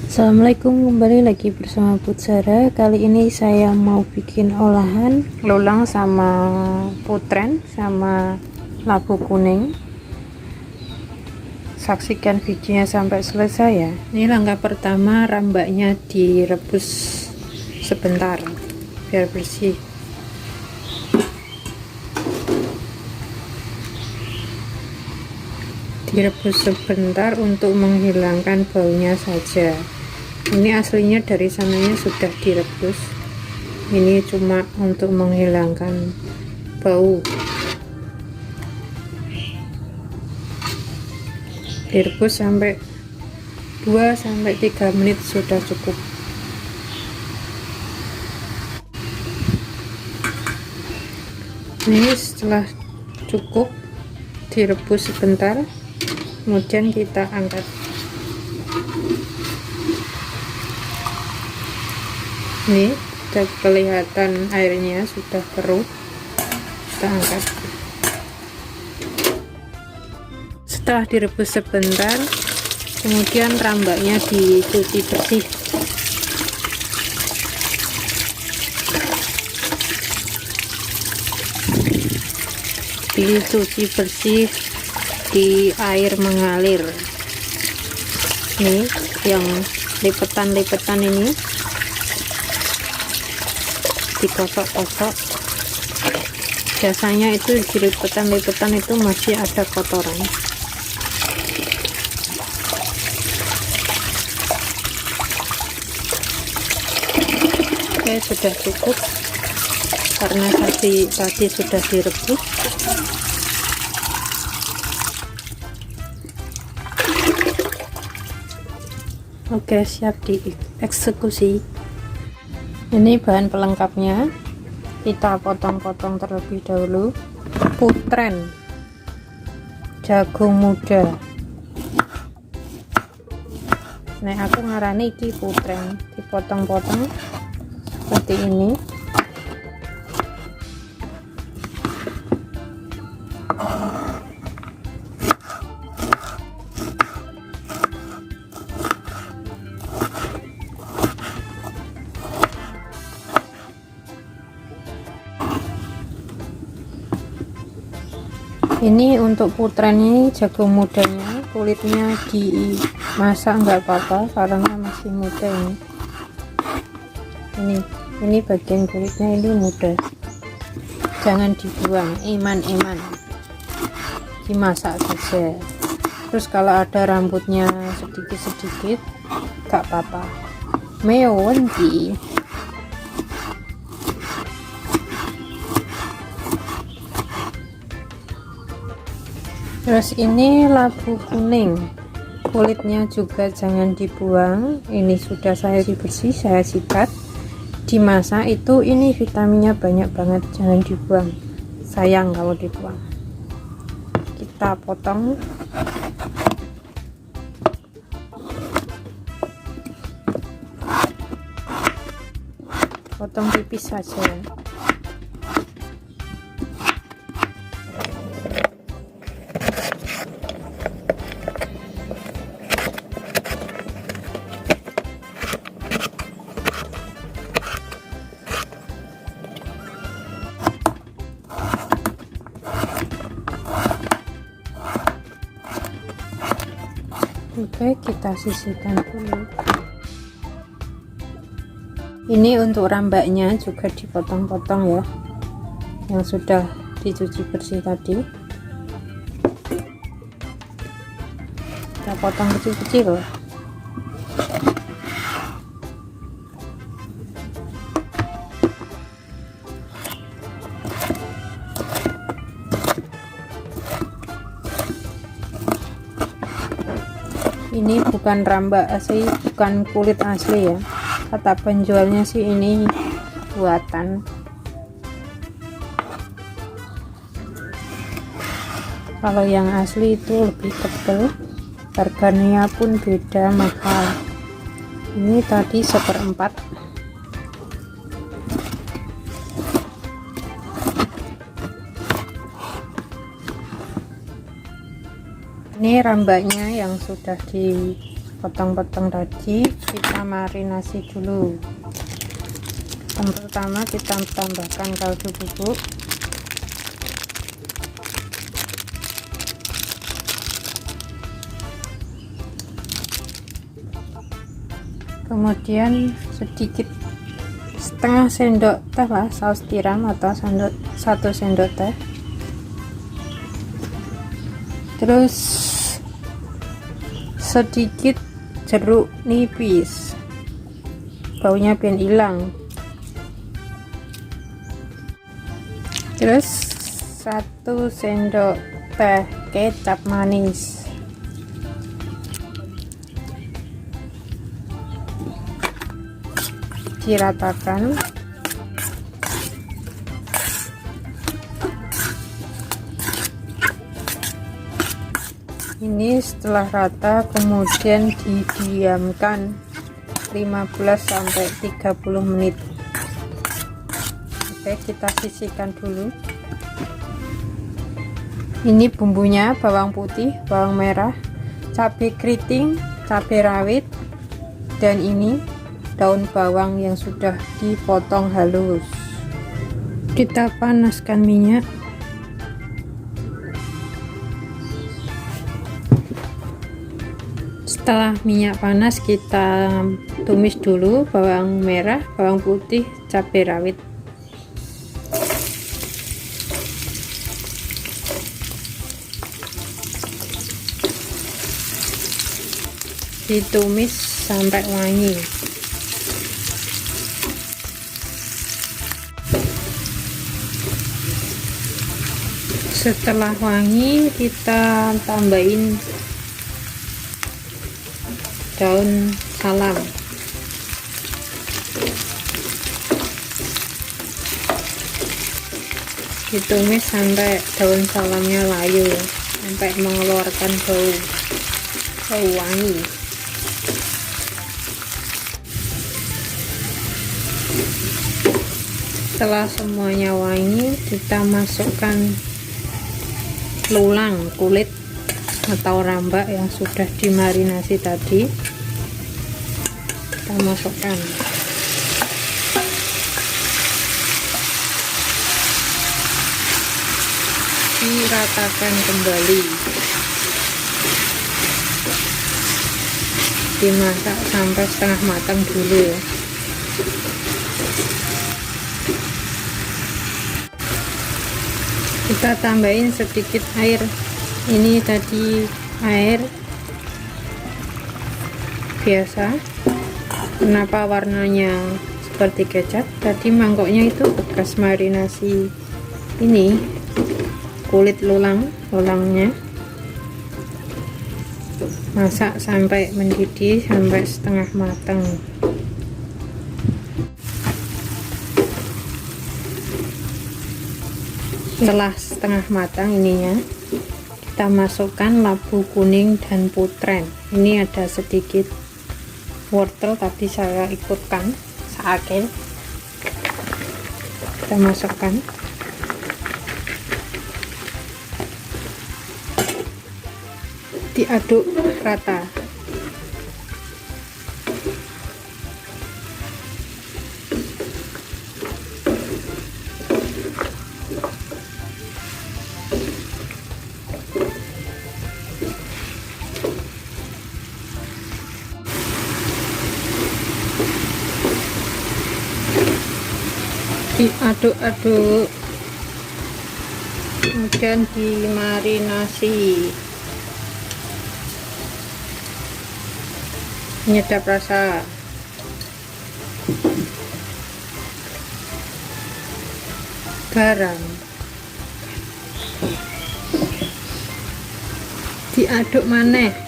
Assalamualaikum, kembali lagi bersama Putzara. Kali ini saya mau bikin olahan lulang sama putren sama labu kuning. Saksikan videonya sampai selesai ya. Ini langkah pertama, rambaknya direbus sebentar biar bersih. Direbus sebentar untuk menghilangkan baunya saja. Ini aslinya dari sananya sudah direbus, ini cuma untuk menghilangkan bau. Direbus sampai 2-3 menit sudah cukup. Ini setelah cukup direbus sebentar, kemudian kita angkat. Ini sudah kelihatan airnya sudah keruh, kita angkat. Setelah direbus sebentar, kemudian rambaknya dicuci bersih. Dicuci bersih di air mengalir. Ini yang lipetan-lipetan ini dikosok-kosok. Biasanya itu di lipetan-lipetan itu masih ada kotoran. Oke, sudah cukup karena tadi sudah direbus. Oke, siap dieksekusi. Ini bahan pelengkapnya, kita potong-potong terlebih dahulu. Putren, jagung muda. Nah, aku ngarani iki putren, dipotong-potong seperti ini. Ini untuk putren, ini jagung mudanya, kulitnya dimasak nggak apa-apa karena masih muda. Ini bagian kulitnya ini muda, jangan dibuang, iman dimasak saja. Terus kalau ada rambutnya sedikit-sedikit nggak apa-apa, mewenji. Terus ini labu kuning, kulitnya juga jangan dibuang. Ini sudah saya bersih, saya sikat, dimasak. Itu ini vitaminnya banyak banget, jangan dibuang, sayang kalau dibuang. Kita potong. Potong tipis saja. Oke, kita sisihkan dulu. Ini untuk rambaknya juga dipotong-potong ya, yang sudah dicuci bersih tadi. Kita potong kecil-kecil. Ini bukan rambak asli, bukan kulit asli ya, kata penjualnya sih ini buatan. Kalau yang asli itu lebih tebal, harganya pun beda, mahal. Ini tadi 1/4. Ini rambaknya yang sudah di potong-potong tadi kita marinasi dulu. Yang pertama kita tambahkan kaldu bubuk, kemudian sedikit setengah sendok teh lah saus tiram atau 1 sendok teh, terus sedikit jeruk nipis, baunya ben hilang, terus 1 sendok teh kecap manis, diratakan. Ini setelah rata kemudian didiamkan 15-30 menit. Oke, kita sisihkan dulu. Ini bumbunya: bawang putih, bawang merah, cabai keriting, cabai rawit, dan ini daun bawang yang sudah dipotong halus. Kita panaskan minyak. Setelah minyak panas, kita tumis dulu bawang merah, bawang putih, cabai rawit. Ditumis sampai wangi. Setelah wangi, kita tambahin daun salam, ditumis sampai daun salamnya layu, sampai mengeluarkan bau wangi. Setelah semuanya wangi, kita masukkan lulang, kulit atau rambak yang sudah dimarinasi tadi. Kita masukkan, diratakan kembali, dimasak sampai setengah matang dulu. Kita tambahin sedikit air. Ini tadi air biasa. Kenapa warnanya seperti kecap? Tadi mangkoknya itu bekas marinasi ini kulit lulangnya. Masak sampai mendidih, sampai setengah matang. Setelah setengah matang ininya, kita masukkan labu kuning dan putrem. Ini ada sedikit wortel, tadi saya ikutkan seakhir. Kita masukkan, diaduk rata. Diaduk-aduk, kemudian dimarinasi, menyedap rasa. Garam, diaduk maneh.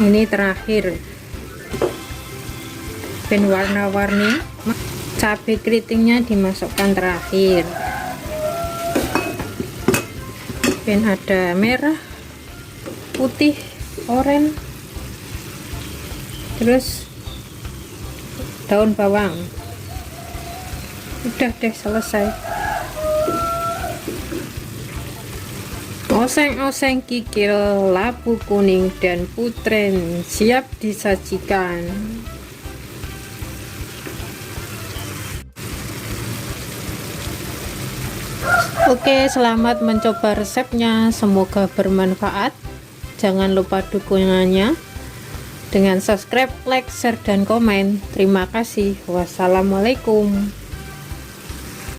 Ini terakhir, ben warna-warni. Cabai keritingnya dimasukkan terakhir, ben ada merah, putih, oranye, terus daun bawang. Udah deh, selesai. Oseng-oseng kikil, labu kuning dan putrén siap disajikan. Oke, selamat mencoba resepnya, semoga bermanfaat. Jangan lupa dukungannya dengan subscribe, like, share, dan komen. Terima kasih. Wassalamualaikum.